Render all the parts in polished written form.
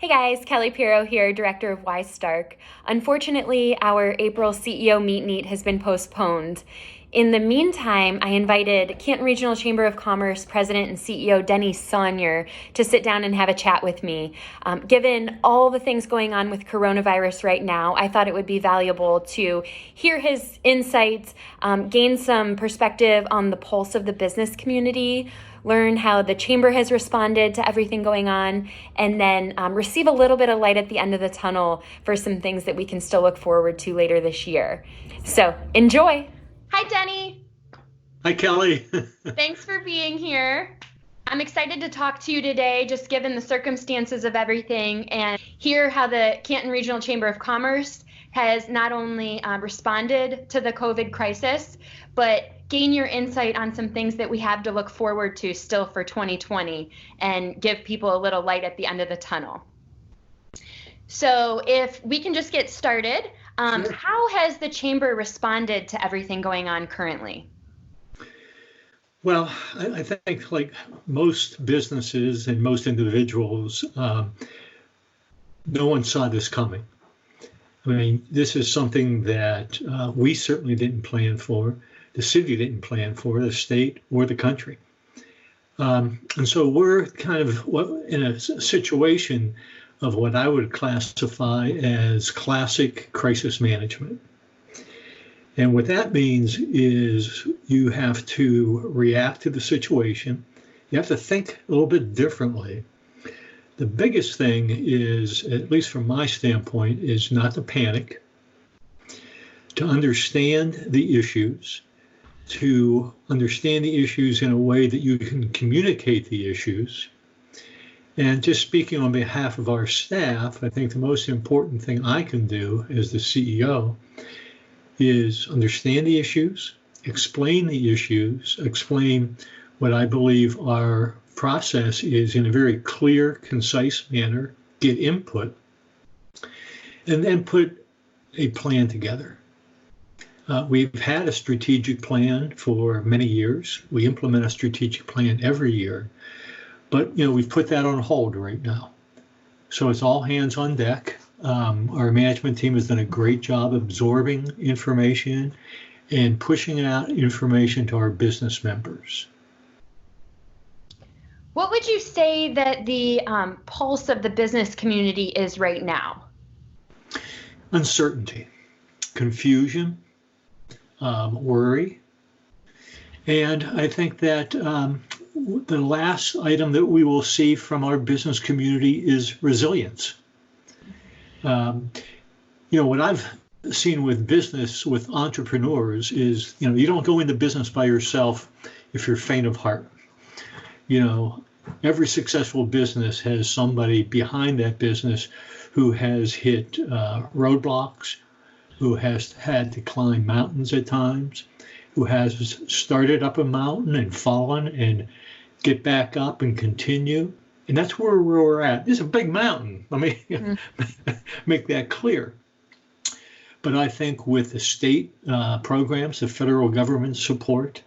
Hey guys, Kelly Piero here, Director of Ystark. Unfortunately, our April CEO Meet and Eat has been postponed. In the meantime, I invited Canton Regional Chamber of Commerce President and CEO Denny Saunier to sit down and have a chat with me. Given all the things going on with coronavirus right now, I thought it would be valuable to hear his insights, gain some perspective on the pulse of the business community, learn how the chamber has responded to everything going on, and then receive a little bit of light at the end of the tunnel for some things that we can still look forward to later this year. So enjoy. Hi, Denny. Hi, Kelly. Thanks for being here. I'm excited to talk to you today, just given the circumstances of everything, and hear how the Canton Regional Chamber of Commerce has not only responded to the COVID crisis, but gain your insight on some things that we have to look forward to still for 2020 and give people a little light at the end of the tunnel. So if we can just get started, Sure. How has the chamber responded to everything going on currently? Well, I think like most businesses and most individuals, no one saw this coming. I mean, this is something that we certainly didn't plan for. The city didn't plan for, the state or the country. And so we're kind of in a situation of what I would classify as classic crisis management. And what that means is you have to react to the situation. You have to think a little bit differently. The biggest thing is, at least from my standpoint, is not to panic, to understand the issues, in a way that you can communicate the issues. And just speaking on behalf of our staff, I think the most important thing I can do as the CEO is understand the issues, explain what I believe our process is in a very clear, concise manner, get input, and then put a plan together. We've had a strategic plan for many years. We implement a strategic plan every year, but we've put that on hold right now. So it's all hands on deck. Our management team has done a great job absorbing information and pushing out information to our business members. What would you say that the pulse of the business community is right now? Uncertainty, confusion, worry. And I think that the last item that we will see from our business community is resilience. What I've seen with business, with entrepreneurs is, you don't go into business by yourself if you're faint of heart. Every successful business has somebody behind that business who has hit roadblocks, who has had to climb mountains at times, who has started up a mountain and fallen and get back up and continue. And that's where we're at. This is a big mountain. Let me make that clear. But I think with the state programs, the federal government support,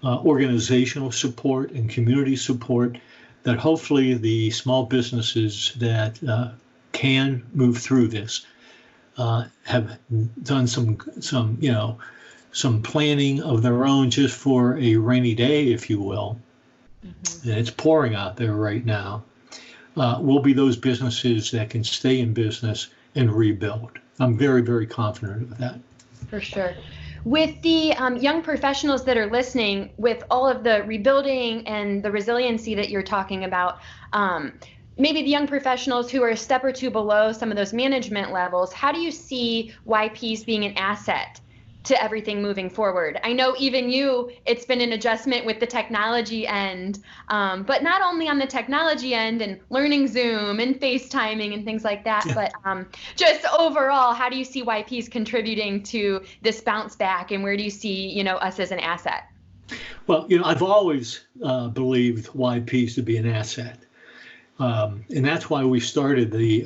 organizational support, and community support, that hopefully the small businesses that can move through this have done some planning of their own just for a rainy day, if you will. Mm-hmm. And it's pouring out there right now. Will be those businesses that can stay in business and rebuild. I'm very, very confident of that. For sure. With the young professionals that are listening, with all of the rebuilding and the resiliency that you're talking about, maybe the young professionals who are a step or two below some of those management levels, how do you see YPs being an asset to everything moving forward? I know even you, it's been an adjustment with the technology end, but not only on the technology end and learning Zoom and FaceTiming and things like that, but just overall, how do you see YPs contributing to this bounce back, and where do you see, us as an asset? Well, I've always believed YPs to be an asset. And that's why we started the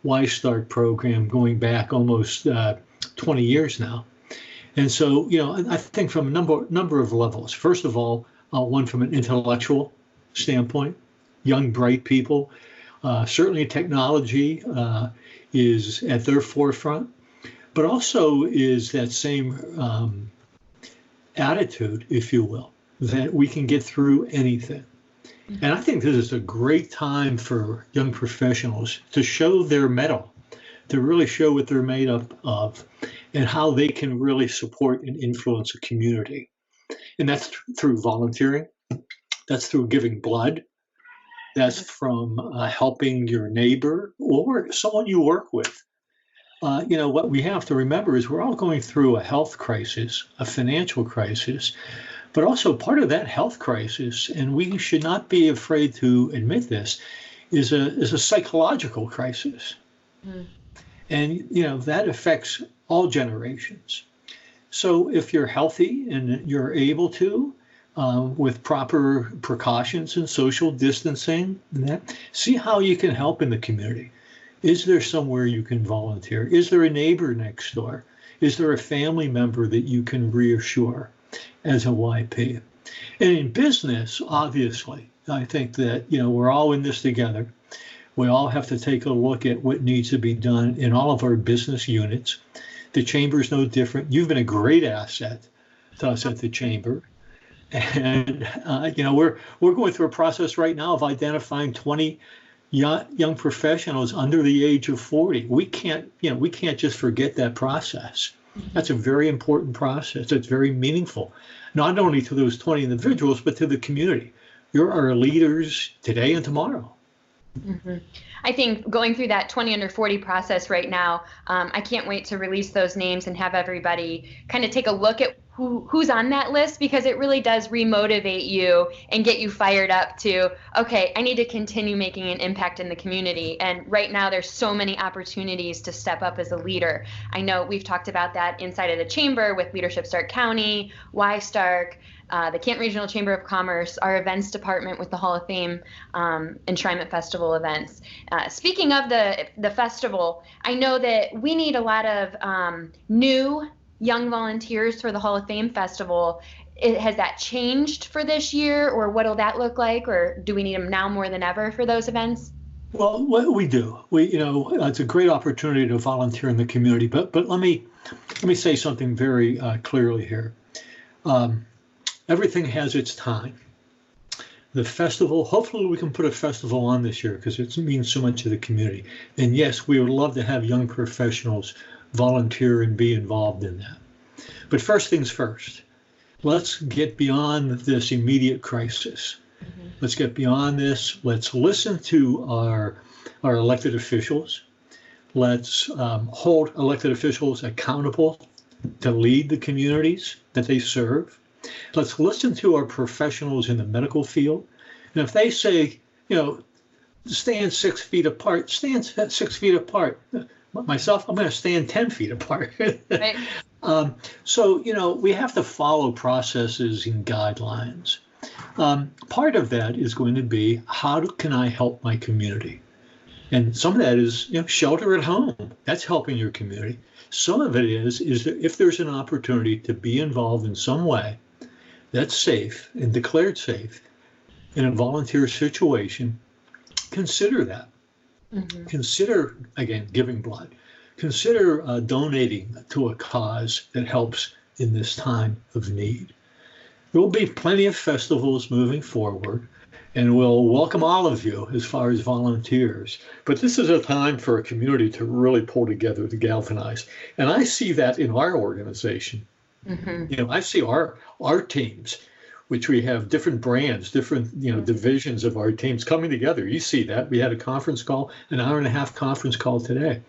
Ystark program going back almost 20 years now. And so, I think from a number of levels. First of all, one from an intellectual standpoint, young, bright people Certainly technology is at their forefront, but also is that same attitude, if you will, that we can get through anything. And I think this is a great time for young professionals to show their mettle, to really show what they're made up of, and how they can really support and influence a community. And that's through volunteering, that's through giving blood, that's from helping your neighbor or someone you work with. What we have to remember is we're all going through a health crisis, a financial crisis, but also part of that health crisis, and we should not be afraid to admit this, is a psychological crisis. Mm. And, that affects all generations. So if you're healthy and you're able to, with proper precautions and social distancing, see how you can help in the community. Is there somewhere you can volunteer? Is there a neighbor next door? Is there a family member that you can reassure as a YP? And in business, obviously, I think that, we're all in this together. We all have to take a look at what needs to be done in all of our business units. The chamber is no different. You've been a great asset to us at the chamber. And, we're going through a process right now of identifying 20 young professionals under the age of 40. We can't just forget that process. That's a very important process. It's very meaningful, not only to those 20 individuals, but to the community. You're our leaders today and tomorrow. Mm-hmm. I think going through that 20 under 40 process right now, I can't wait to release those names and have everybody kind of take a look at who's on that list, because it really does remotivate you and get you fired up to, okay, I need to continue making an impact in the community. And right now there's so many opportunities to step up as a leader. I know we've talked about that inside of the chamber with Leadership Stark County, Ystark, the Canton Regional Chamber of Commerce, our events department with the Hall of Fame Enshrinement Festival events. Speaking of the festival, I know that we need a lot of new young volunteers for the Hall of Fame Festival. Has that changed for this year, or what'll that look like, or do we need them now more than ever for those events? Well, what we do, it's a great opportunity to volunteer in the community, but let me say something very clearly here. Everything has its time. The festival, hopefully we can put a festival on this year because it means so much to the community. And yes, we would love to have young professionals volunteer and be involved in that. But first things first, let's get beyond this immediate crisis. Mm-hmm. Let's get beyond this. Let's listen to our elected officials. Let's hold elected officials accountable to lead the communities that they serve. Let's listen to our professionals in the medical field. And if they say, stand 6 feet apart, stand 6 feet apart. Myself, I'm going to stand 10 feet apart. Right. So, we have to follow processes and guidelines. Part of that is going to be, how can I help my community? And some of that is, shelter at home. That's helping your community. Some of it is that if there's an opportunity to be involved in some way that's safe and declared safe in a volunteer situation, consider that. Mm-hmm. Consider, again, giving blood. Consider donating to a cause that helps in this time of need. There will be plenty of festivals moving forward, and we'll welcome all of you as far as volunteers. But this is a time for a community to really pull together, to galvanize. And I see that in our organization. Mm-hmm. I see our teams, which we have different brands, different divisions of our teams coming together. You see that. We had a conference call, an hour-and-a-half conference call today,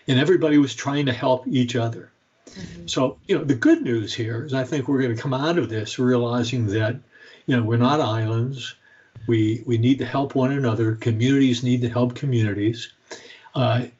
and everybody was trying to help each other. Mm-hmm. So, the good news here is I think we're going to come out of this realizing that, we're not islands. We need to help one another. Communities need to help communities. No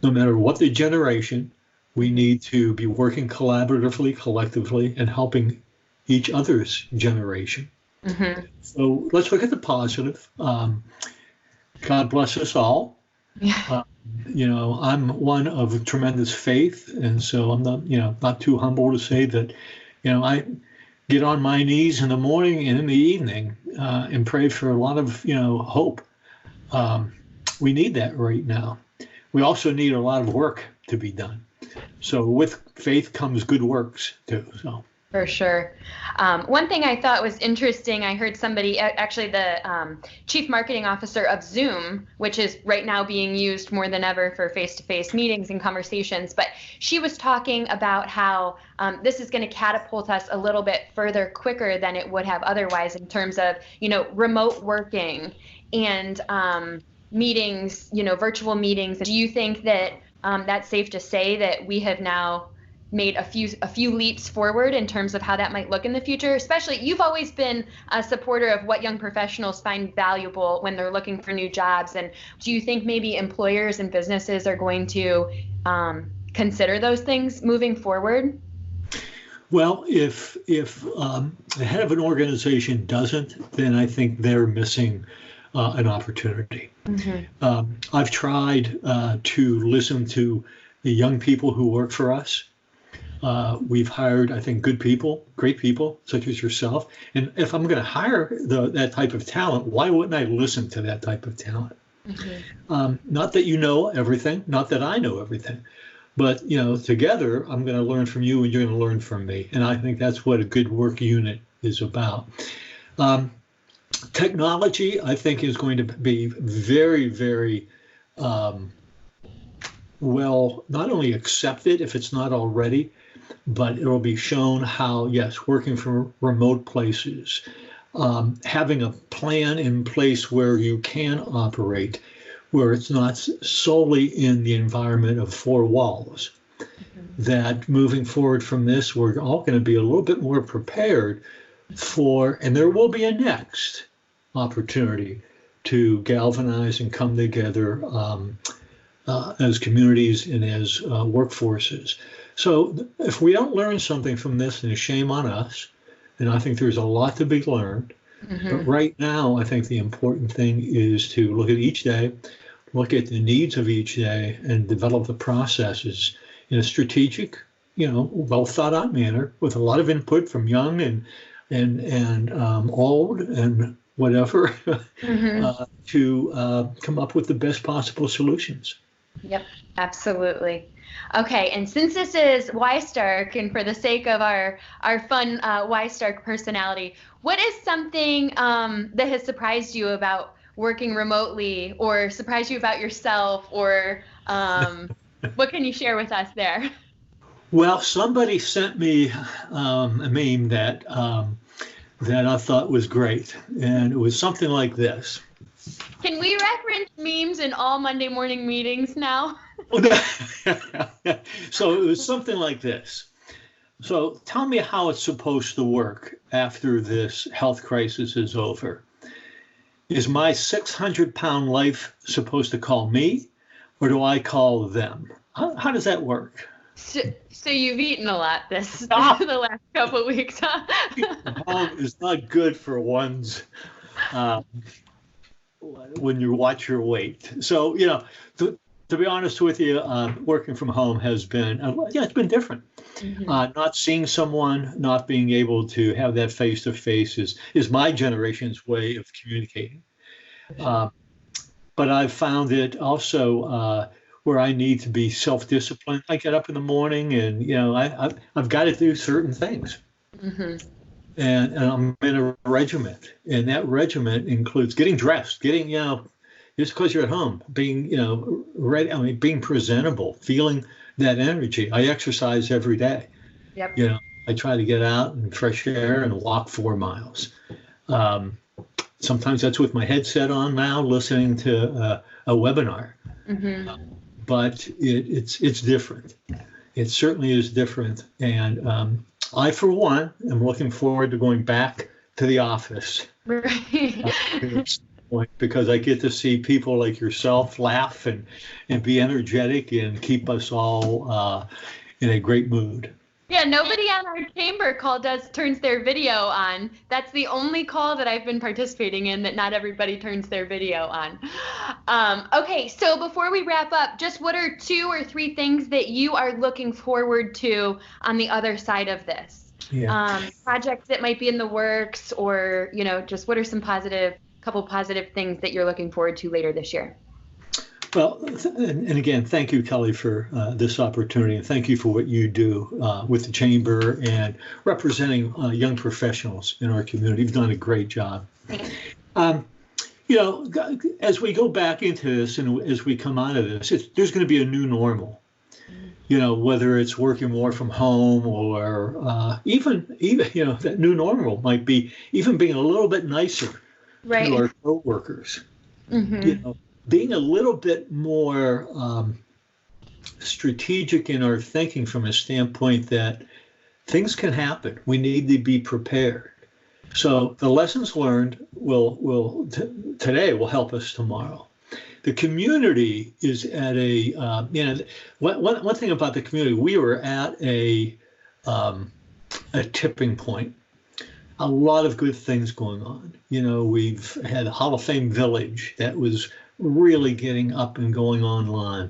matter what the generation, we need to be working collaboratively, collectively, and helping each other's generation. Mm-hmm. So let's look at the positive. God bless us all. Yeah. I'm one of tremendous faith, and so I'm not too humble to say that, I get on my knees in the morning and in the evening and pray for a lot of, hope. We need that right now. We also need a lot of work to be done. So with faith comes good works too. So. For sure. One thing I thought was interesting, I heard somebody, actually the chief marketing officer of Zoom, which is right now being used more than ever for face-to-face meetings and conversations, but she was talking about how this is going to catapult us a little bit further quicker than it would have otherwise in terms of, remote working and meetings, virtual meetings. Do you think that that's safe to say that we have now made a few leaps forward in terms of how that might look in the future? Especially, you've always been a supporter of what young professionals find valuable when they're looking for new jobs. And do you think maybe employers and businesses are going to consider those things moving forward? Well, if the head of an organization doesn't, then I think they're missing an opportunity. Mm-hmm. I've tried to listen to the young people who work for us. We've hired, I think, good people, great people, such as yourself. And if I'm going to hire that type of talent, why wouldn't I listen to that type of talent? Mm-hmm. Not that you know everything, not that I know everything, but together I'm going to learn from you and you're going to learn from me. And I think that's what a good work unit is about. Technology, I think, is going to be very, very well, not only accepted if it's not already, but it will be shown how, yes, working from remote places, having a plan in place where you can operate, where it's not solely in the environment of four walls, that moving forward from this, we're all going to be a little bit more prepared for, and there will be a next opportunity to galvanize and come together as communities and as workforces. So if we don't learn something from this, then shame on us. And I think there's a lot to be learned. Mm-hmm. But right now, I think the important thing is to look at each day, look at the needs of each day, and develop the processes in a strategic, well thought out manner with a lot of input from young and old and whatever, mm-hmm. To come up with the best possible solutions. Yep, absolutely. Okay, and since this is Ystark, and for the sake of our fun Ystark personality, what is something that has surprised you about working remotely, or surprised you about yourself, or what can you share with us there? Well, somebody sent me a meme that I thought was great, and it was something like this. Can we reference memes in all Monday morning meetings now? So it was something like this. So tell me how it's supposed to work after this health crisis is over. Is my 600-pound life supposed to call me, or do I call them? How does that work? So you've eaten a lot the last couple of weeks, huh? Home is not good for one's when you watch your weight. So, to be honest with you, working from home has been, it's been different. Mm-hmm. Not seeing someone, not being able to have that face-to-face is my generation's way of communicating. But I've found it also where I need to be self-disciplined. I get up in the morning and, I've got to do certain things. Mm-hmm. And I'm in a regiment, and that regiment includes getting dressed, getting, just because you're at home, being, ready, being presentable, feeling that energy. I exercise every day. Yep. I try to get out in fresh air and walk 4 miles. Sometimes that's with my headset on now, listening to a webinar. Mm-hmm. But it's different. It certainly is different. And I, for one, am looking forward to going back to the office. Right. Because I get to see people like yourself laugh and be energetic and keep us all in a great mood. Yeah, nobody on our chamber call turns their video on. That's the only call that I've been participating in that not everybody turns their video on. Okay, so before we wrap up, just what are 2 or 3 things that you are looking forward to on the other side of this? Yeah. Projects that might be in the works, or just what are some couple positive things that you're looking forward to later this year? Well, and again, thank you, Kelly, for this opportunity, and thank you for what you do with the chamber and representing young professionals in our community. You've done a great job. Um, as we go back into this and as we come out of this, there's going to be a new normal. Whether it's working more from home or even that new normal might be even being a little bit nicer to our coworkers. Mm-hmm. Being a little bit more strategic in our thinking from a standpoint that things can happen. We need to be prepared. So the lessons learned today will help us tomorrow. The community is at one thing about the community, we were at a tipping point. A lot of good things going on. We've had a Hall of Fame Village that was really getting up and going online.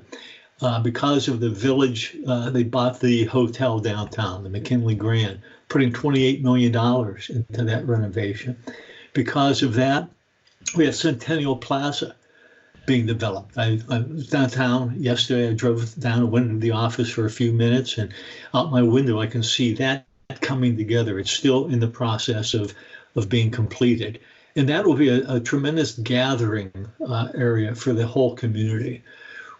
Because of the village, they bought the hotel downtown, the McKinley Grand, putting $28 million into that renovation. Because of that, we have Centennial Plaza being developed. I was downtown yesterday. I drove down and went into the office for a few minutes, and out my window I can see that coming together. It's still in the process of being completed. And that will be a tremendous gathering area for the whole community.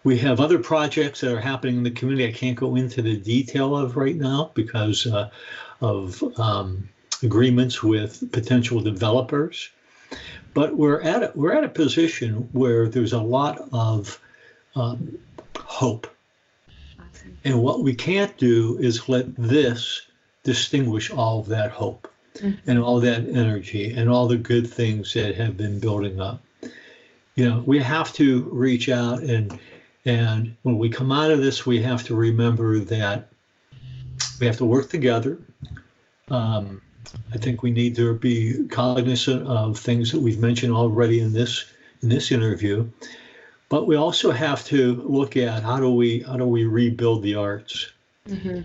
We have other projects that are happening in the community I can't go into the detail of right now because of agreements with potential developers. But we're at a position where there's a lot of hope. Awesome. And what we can't do is let this distinguish all of that hope and all that energy and all the good things that have been building up. We have to reach out and when we come out of this, we have to remember that we have to work together. I think we need to be cognizant of things that we've mentioned already in this interview, but we also have to look at how do we rebuild the arts. Mm-hmm.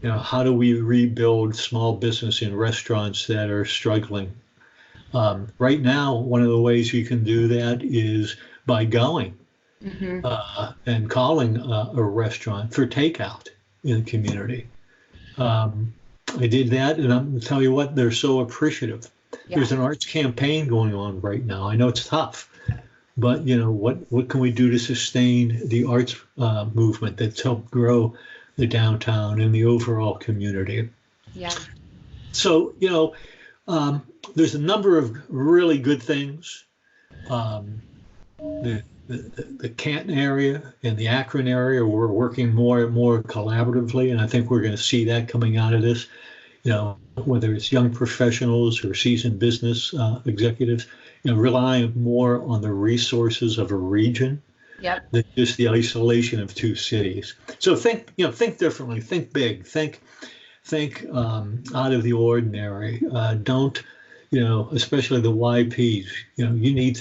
How do we rebuild small business and restaurants that are struggling? Right now, one of the ways you can do that is by going and calling a restaurant for takeout in the community. I did that, and I'm going to tell you what, they're so appreciative. Yeah. There's an arts campaign going on right now. I know it's tough, but what can we do to sustain the arts movement that's helped grow the downtown and the overall community? Yeah. So there's a number of really good things. The Canton area and the Akron area, we're working more and more collaboratively, and I think we're going to see that coming out of this. Whether it's young professionals or seasoned business executives, relying more on the resources of a region than just the isolation of two cities. So think differently, think big, think out of the ordinary. Don't. Especially the YPs, you need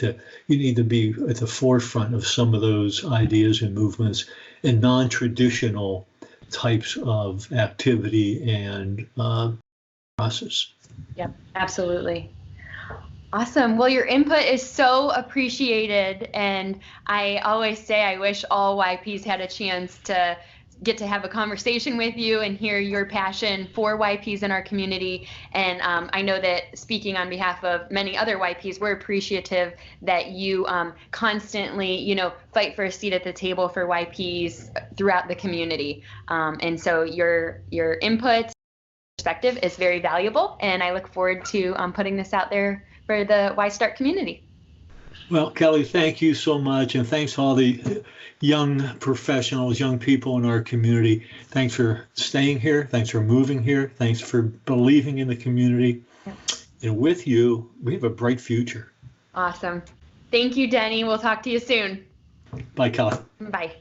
to be at the forefront of some of those ideas and movements and non-traditional types of activity and process. Yep, absolutely. Awesome. Well, your input is so appreciated. And I always say I wish all YPs had a chance to get to have a conversation with you and hear your passion for YPs in our community. And I know that speaking on behalf of many other YPs, we're appreciative that you constantly, fight for a seat at the table for YPs throughout the community. And so your input perspective is very valuable, and I look forward to putting this out there for the Ystark community. Well, Kelly, thank you so much, and thanks to all the young professionals, young people in our community. Thanks for staying here. Thanks for moving here. Thanks for believing in the community. Yep. And with you, we have a bright future. Awesome. Thank you, Denny. We'll talk to you soon. Bye, Kelly. Bye.